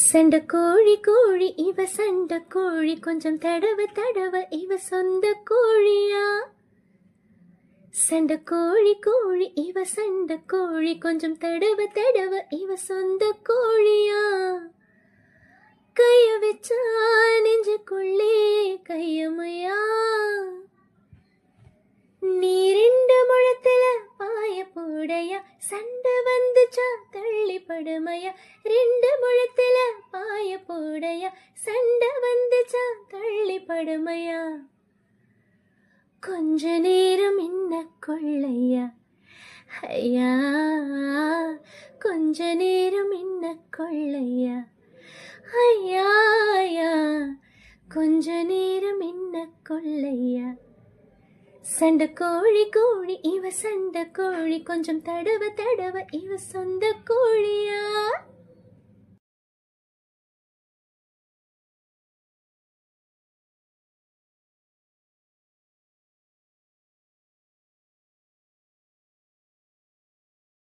சண்டை கோழி கோழி இவ சண்டை கோழி கொஞ்சம் தடவ தடவ இவ சொந்த கோழியா. சண்டை கோழி கோழி இவ சண்டை கோழி கொஞ்சம் தடவ தடவ இவ சொந்த கோழியா. கைய வச்சா நெஞ்சுக்குள்ளே கையமையா. நீ 2 முழத்துல பாய போடையா. சண்டை வந்துச்சா தள்ளி படுமையா. 2 முழத்துல பாய போடையா. சண்டை வந்துச்சா தள்ளி படுமையா. கொஞ்ச நேரம் என்ன கொள்ளையா. ஐயா கொஞ்ச நேரம் என்ன கொள்ளையா. ஐயா ஐயா கொஞ்ச நேரம் என்ன கொள்ளையா. சண்டை கோழி கோழி இவ சண்டை கோழி கொஞ்சம் தடவ தடவ இவ சொந்த கோழியா.